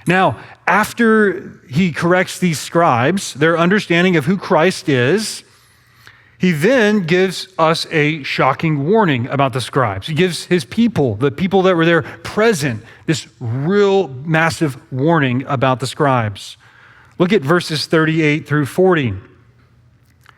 Now, after he corrects these scribes, their understanding of who Christ is, he then gives us a shocking warning about the scribes. He gives his people, the people that were there present, this real massive warning about the scribes. Look at verses 38 through 40.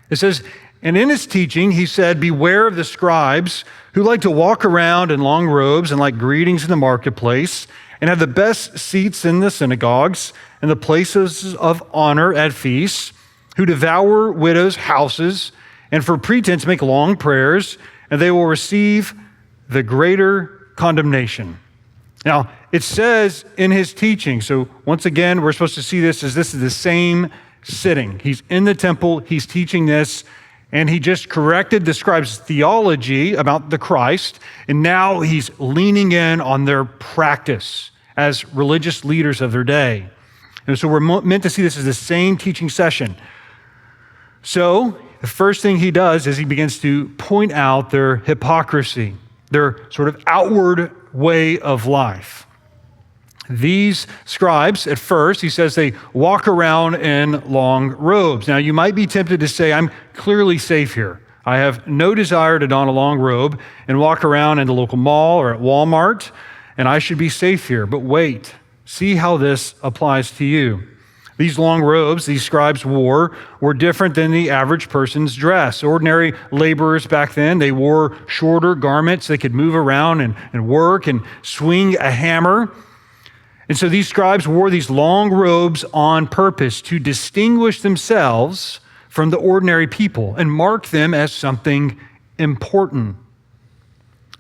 It says, "And in his teaching, he said, 'Beware of the scribes who like to walk around in long robes and like greetings in the marketplace and have the best seats in the synagogues and the places of honor at feasts, who devour widows' houses and for pretense make long prayers, and they will receive the greater condemnation.'" Now, it says in his teaching, so once again, we're supposed to see this as this is the same sitting. He's in the temple, he's teaching this, and he just corrected the scribes' theology about the Christ, and now he's leaning in on their practice as religious leaders of their day. And so we're meant to see this as the same teaching session. So the first thing he does is he begins to point out their hypocrisy, their sort of outward way of life. These scribes, at first, he says they walk around in long robes. Now, you might be tempted to say, I'm clearly safe here. I have no desire to don a long robe and walk around in the local mall or at Walmart, and I should be safe here. But wait, see how this applies to you. These long robes these scribes wore were different than the average person's dress. Ordinary laborers back then, they wore shorter garments. They could move around and work and swing a hammer. And so these scribes wore these long robes on purpose to distinguish themselves from the ordinary people and mark them as something important.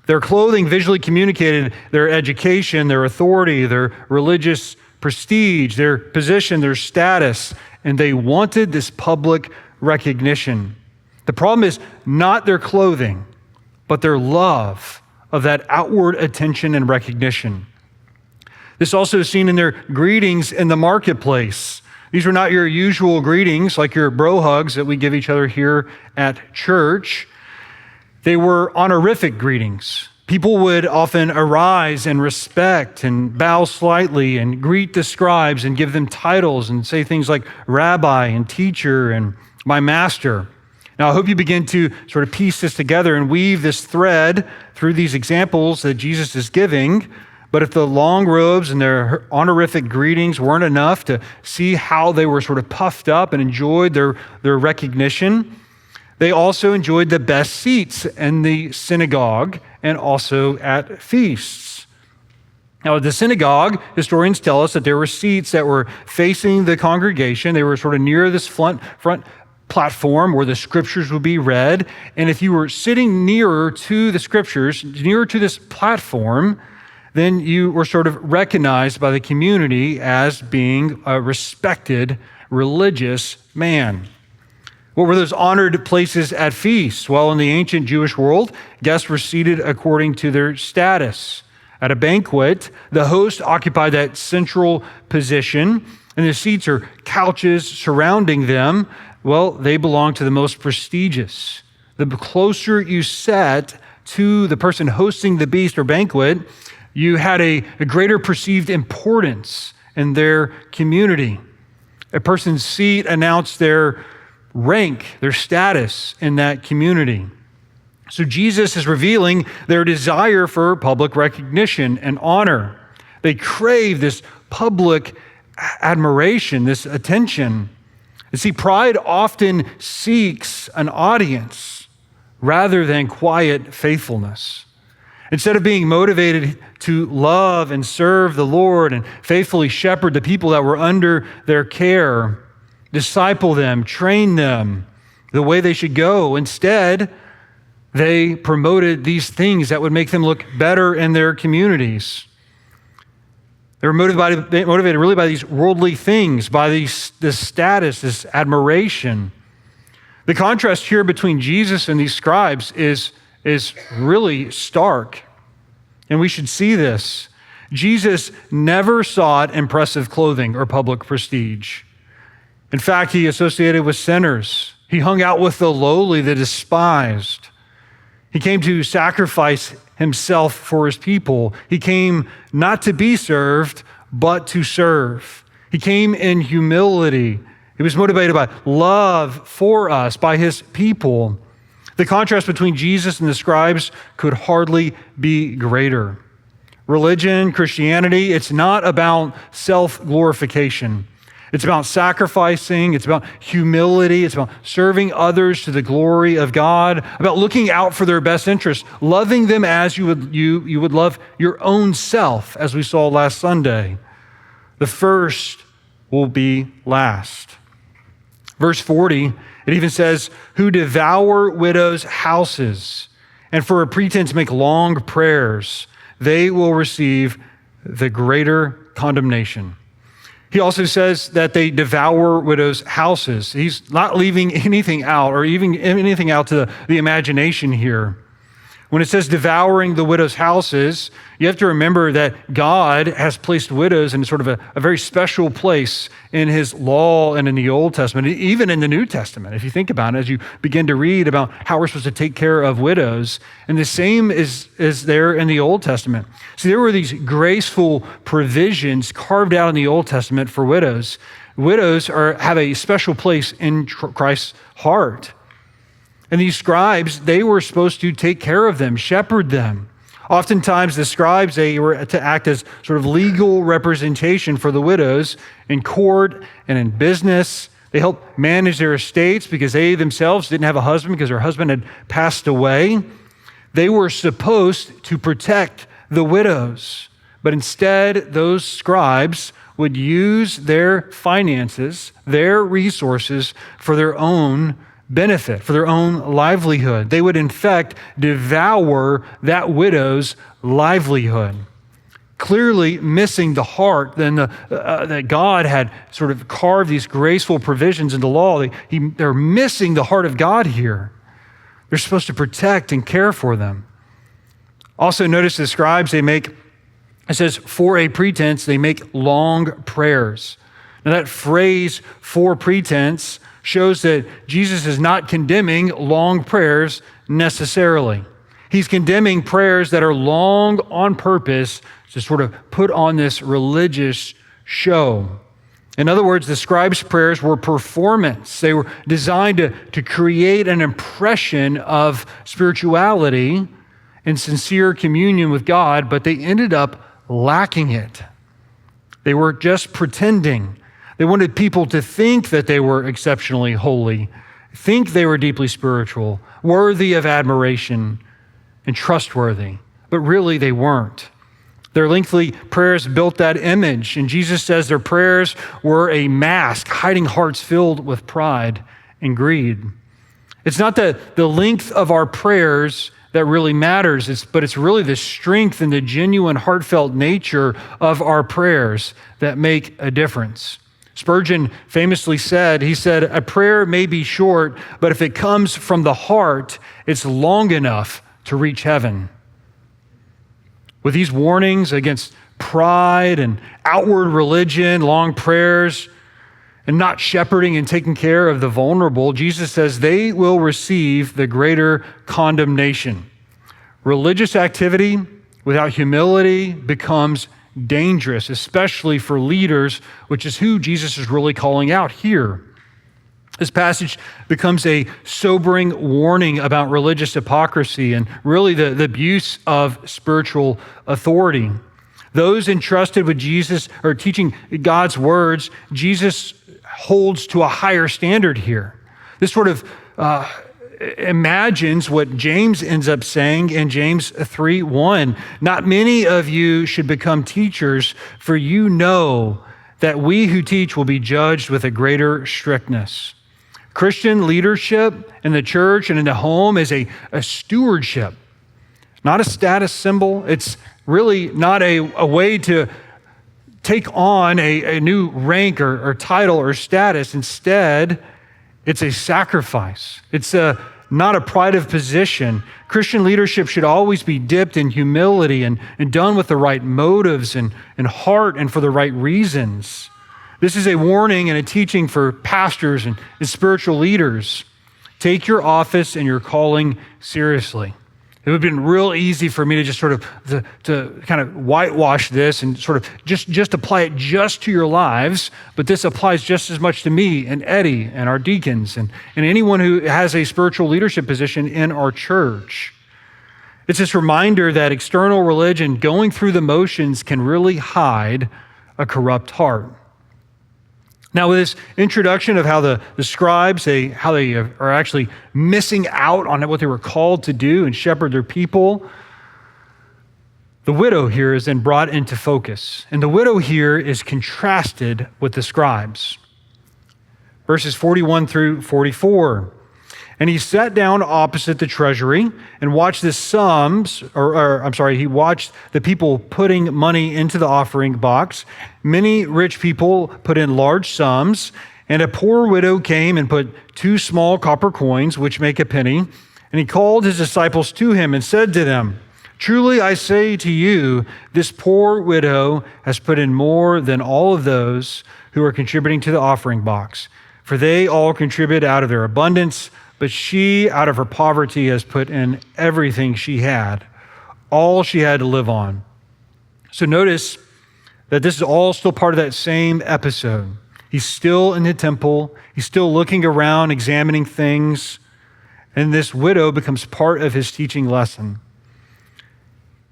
Their clothing visually communicated their education, their authority, their religious prestige, their position, their status, and they wanted this public recognition. The problem is not their clothing, but their love of that outward attention and recognition. This also is seen in their greetings in the marketplace. These were not your usual greetings like your bro hugs that we give each other here at church. They were honorific greetings. People would often arise and respect and bow slightly and greet the scribes and give them titles and say things like rabbi and teacher and my master. Now, I hope you begin to sort of piece this together and weave this thread through these examples that Jesus is giving. But if the long robes and their honorific greetings weren't enough to see how they were sort of puffed up and enjoyed their recognition, they also enjoyed the best seats in the synagogue and also at feasts. Now, at the synagogue, historians tell us that there were seats that were facing the congregation. They were sort of near this front platform where the scriptures would be read. And if you were sitting nearer to the scriptures, nearer to this platform, then you were sort of recognized by the community as being a respected religious man. What were those honored places at feasts? Well, in the ancient Jewish world, guests were seated according to their status. At a banquet, the host occupied that central position, and the seats or couches surrounding them, well, they belonged to the most prestigious. The closer you sat to the person hosting the feast or banquet, you had a greater perceived importance in their community. A person's seat announced their rank, their status in that community. So Jesus is revealing their desire for public recognition and honor. They crave this public admiration, this attention. You see, pride often seeks an audience rather than quiet faithfulness. Instead of being motivated to love and serve the Lord and faithfully shepherd the people that were under their care, disciple them, train them the way they should go, instead, they promoted these things that would make them look better in their communities. They were motivated really by these worldly things, by this status, this admiration. The contrast here between Jesus and these scribes is really stark. And we should see this. Jesus never sought impressive clothing or public prestige. In fact, he associated with sinners. He hung out with the lowly, the despised. He came to sacrifice himself for his people. He came not to be served, but to serve. He came in humility. He was motivated by love for us, by his people. The contrast between Jesus and the scribes could hardly be greater. Religion, Christianity, it's not about self-glorification. It's about sacrificing. It's about humility. It's about serving others to the glory of God, about looking out for their best interests, loving them as you would love your own self, as we saw last Sunday. The first will be last. Verse 40, it even says, who devour widows' houses and for a pretense make long prayers, they will receive the greater condemnation. He also says that they devour widows' houses. He's not leaving anything out or even anything out to the imagination here. When it says devouring the widows' houses, you have to remember that God has placed widows in sort of a very special place in his law and in the Old Testament, even in the New Testament. If you think about it, as you begin to read about how we're supposed to take care of widows, and the same is there in the Old Testament. See, there were these graceful provisions carved out in the Old Testament for widows. Widows have a special place in Christ's heart. And these scribes, they were supposed to take care of them, shepherd them. Oftentimes, the scribes, they were to act as sort of legal representation for the widows in court and in business. They helped manage their estates because they themselves didn't have a husband because their husband had passed away. They were supposed to protect the widows. But instead, those scribes would use their finances, their resources for their own benefit, for their own livelihood. They would, in fact, devour that widow's livelihood, clearly missing the heart that God had sort of carved these graceful provisions into law. They're missing the heart of God here. They're supposed to protect and care for them. Also, notice the scribes, it says, for a pretense, they make long prayers. Now, that phrase, for pretense, shows that Jesus is not condemning long prayers necessarily. He's condemning prayers that are long on purpose to sort of put on this religious show. In other words, the scribes' prayers were performance. They were designed to create an impression of spirituality and sincere communion with God, but they ended up lacking it. They were just pretending. They wanted people to think that they were exceptionally holy, think they were deeply spiritual, worthy of admiration, and trustworthy. But really, they weren't. Their lengthy prayers built that image, and Jesus says their prayers were a mask, hiding hearts filled with pride and greed. It's not the length of our prayers that really matters, but it's really the strength and the genuine heartfelt nature of our prayers that make a difference. Spurgeon famously said, a prayer may be short, but if it comes from the heart, it's long enough to reach heaven. With these warnings against pride and outward religion, long prayers, and not shepherding and taking care of the vulnerable, Jesus says they will receive the greater condemnation. Religious activity without humility becomes dangerous, especially for leaders, which is who Jesus is really calling out here. This passage becomes a sobering warning about religious hypocrisy and really the abuse of spiritual authority. Those entrusted with Jesus or teaching God's words, Jesus holds to a higher standard here. This sort of imagines what James ends up saying in James 3:1. Not many of you should become teachers, for you know that we who teach will be judged with a greater strictness. Christian leadership in the church and in the home is a stewardship, not a status symbol. It's really not a way to take on a new rank or title or status. Instead, it's a sacrifice. It's not a pride of position. Christian leadership should always be dipped in humility and done with the right motives and heart and for the right reasons. This is a warning and a teaching for pastors and spiritual leaders. Take your office and your calling seriously. It would have been real easy for me to just sort of to kind of whitewash this and sort of just apply it just to your lives, but this applies just as much to me and Eddie and our deacons and anyone who has a spiritual leadership position in our church. It's this reminder that external religion, going through the motions, can really hide a corrupt heart. Now, with this introduction of how the scribes, how they are actually missing out on what they were called to do and shepherd their people, the widow here is then brought into focus. And the widow here is contrasted with the scribes. Verses 41 through 44. And he sat down opposite the treasury and watched the he watched the people putting money into the offering box. Many rich people put in large sums, and a poor widow came and put 2 small copper coins, which make a penny. And he called his disciples to him and said to them, "Truly I say to you, this poor widow has put in more than all of those who are contributing to the offering box. For they all contribute out of their abundance, but she, out of her poverty, has put in everything she had, all she had to live on." So notice that this is all still part of that same episode. He's still in the temple. He's still looking around, examining things. And this widow becomes part of his teaching lesson.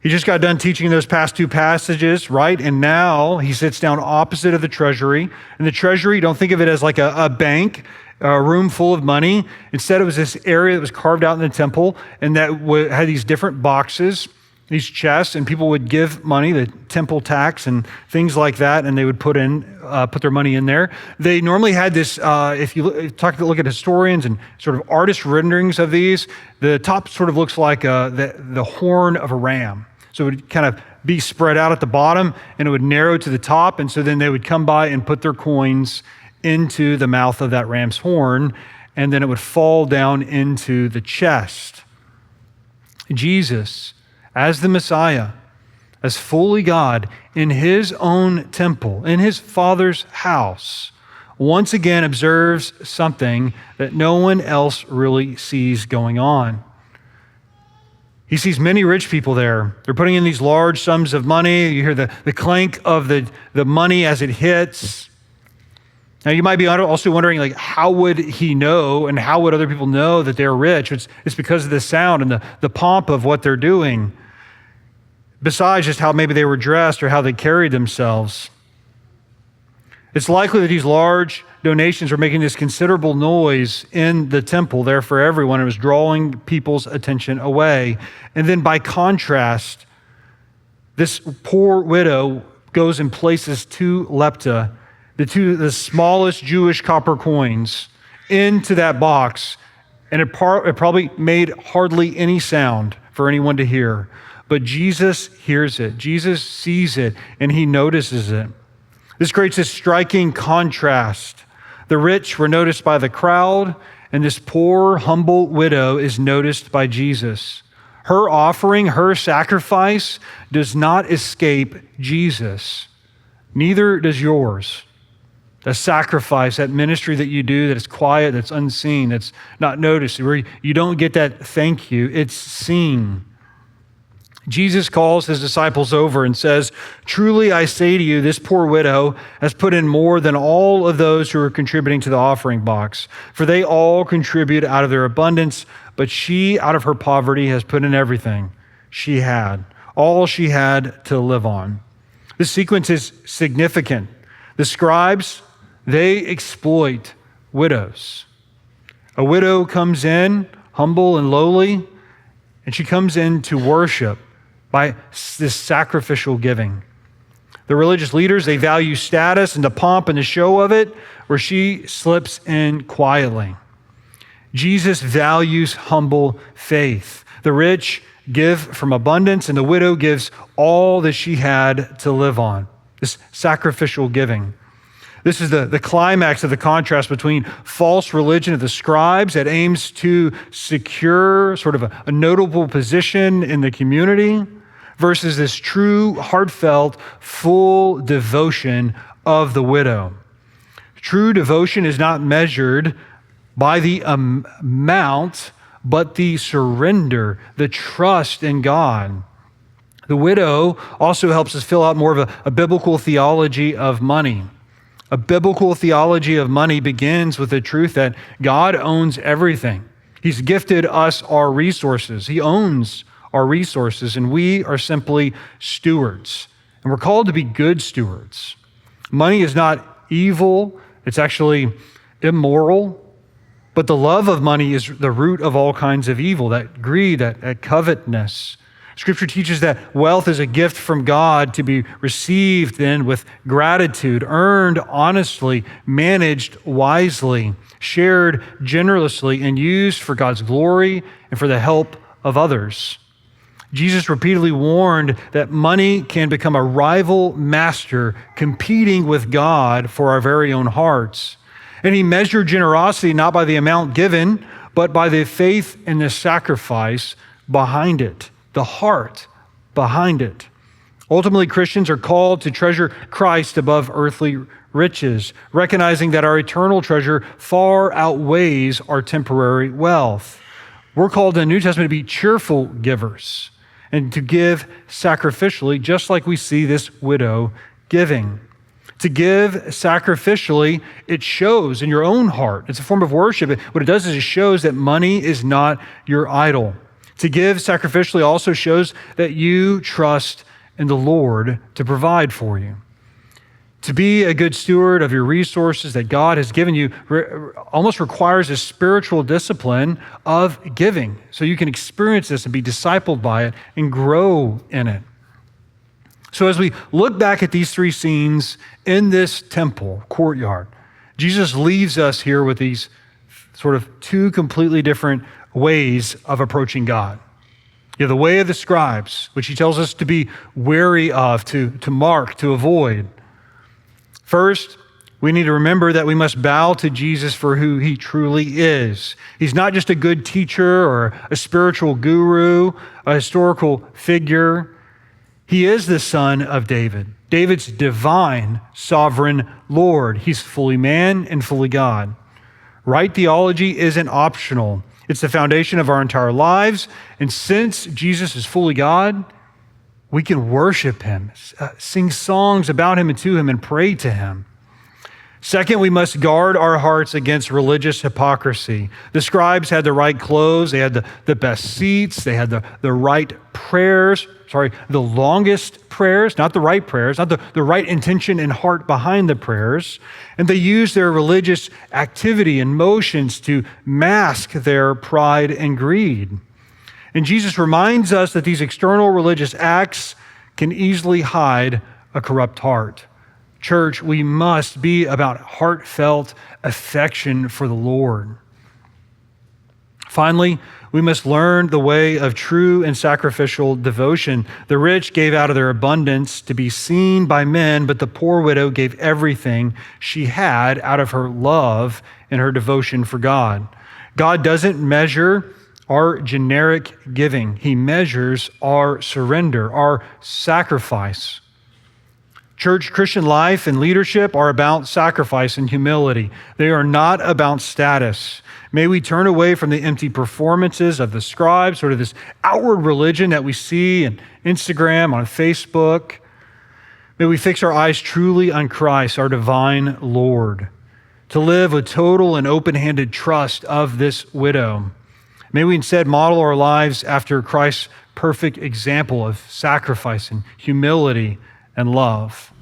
He just got done teaching those past 2 passages, right? And now he sits down opposite of the treasury. And the treasury, don't think of it as like a bank, a room full of money. Instead, it was this area that was carved out in the temple and that had these different boxes, these chests, and people would give money, the temple tax and things like that, and they would put their money in there. They normally had this, if you look at historians and sort of artist renderings of these, the top sort of looks like the horn of a ram. So it would kind of be spread out at the bottom, and it would narrow to the top, and so then they would come by and put their coins into the mouth of that ram's horn, and then it would fall down into the chest. Jesus, as the Messiah, as fully God, in his own temple, in his Father's house, once again observes something that no one else really sees going on. He sees many rich people there. They're putting in these large sums of money. You hear the clank of the money as it hits. Now, you might be also wondering, like, how would he know and how would other people know that they're rich? It's because of the sound and the pomp of what they're doing, besides just how maybe they were dressed or how they carried themselves. It's likely that these large donations were making this considerable noise in the temple there for everyone. It was drawing people's attention away. And then by contrast, this poor widow goes and places 2 lepta, the smallest Jewish copper coins, into that box, and it probably made hardly any sound for anyone to hear. But Jesus hears it. Jesus sees it, and he notices it. This creates this striking contrast. The rich were noticed by the crowd, and this poor, humble widow is noticed by Jesus. Her offering, her sacrifice, does not escape Jesus. Neither does yours. That sacrifice, that ministry that you do, that is quiet, that's unseen, that's not noticed, where you don't get that thank you, it's seen. Jesus calls his disciples over and says, "Truly I say to you, this poor widow has put in more than all of those who are contributing to the offering box. For they all contribute out of their abundance, but she, out of her poverty, has put in everything she had, all she had to live on." This sequence is significant. The scribes, they exploit widows. A widow comes in, humble and lowly, and she comes in to worship by this sacrificial giving. The religious leaders, they value status and the pomp and the show of it, where she slips in quietly. Jesus values humble faith. The rich give from abundance, and the widow gives all that she had to live on. This sacrificial giving. This is the climax of the contrast between false religion of the scribes that aims to secure sort of a notable position in the community versus this true, heartfelt, full devotion of the widow. True devotion is not measured by the amount, but the surrender, the trust in God. The widow also helps us fill out more of a biblical theology of money. A biblical theology of money begins with the truth that God owns everything. He's gifted us our resources. He owns our resources, and we are simply stewards. And we're called to be good stewards. Money is not evil. It's actually immoral. But the love of money is the root of all kinds of evil, that greed, that covetousness. Scripture teaches that wealth is a gift from God to be received then with gratitude, earned honestly, managed wisely, shared generously, and used for God's glory and for the help of others. Jesus repeatedly warned that money can become a rival master competing with God for our very own hearts. And he measured generosity not by the amount given, but by the faith and the sacrifice behind it, the heart behind it. Ultimately, Christians are called to treasure Christ above earthly riches, recognizing that our eternal treasure far outweighs our temporary wealth. We're called in the New Testament to be cheerful givers and to give sacrificially, just like we see this widow giving. To give sacrificially, it shows in your own heart. It's a form of worship. What it does is it shows that money is not your idol. To give sacrificially also shows that you trust in the Lord to provide for you. To be a good steward of your resources that God has given you almost requires a spiritual discipline of giving, so you can experience this and be discipled by it and grow in it. So as we look back at these three scenes in this temple courtyard, Jesus leaves us here with these sort of two completely different ways of approaching God. You have the way of the scribes, which he tells us to be wary of, to mark, to avoid. First, we need to remember that we must bow to Jesus for who he truly is. He's not just a good teacher or a spiritual guru, a historical figure. He is the Son of David, David's divine, sovereign Lord. He's fully man and fully God. Right theology isn't optional. It's the foundation of our entire lives. And since Jesus is fully God, we can worship him, sing songs about him and to him, and pray to him. Second, we must guard our hearts against religious hypocrisy. The scribes had the right clothes, they had the best seats, they had the right prayers, the longest prayers, not the right prayers, not the right intention and heart behind the prayers. And they used their religious activity and motions to mask their pride and greed. And Jesus reminds us that these external religious acts can easily hide a corrupt heart. Church, we must be about heartfelt affection for the Lord. Finally, we must learn the way of true and sacrificial devotion. The rich gave out of their abundance to be seen by men, but the poor widow gave everything she had out of her love and her devotion for God. God doesn't measure our generic giving. He measures our surrender, our sacrifice. Church, Christian life and leadership are about sacrifice and humility. They are not about status. May we turn away from the empty performances of the scribes, sort of this outward religion that we see on Instagram, on Facebook. May we fix our eyes truly on Christ, our divine Lord, to live with total and open-handed trust of this widow. May we instead model our lives after Christ's perfect example of sacrifice and humility and love.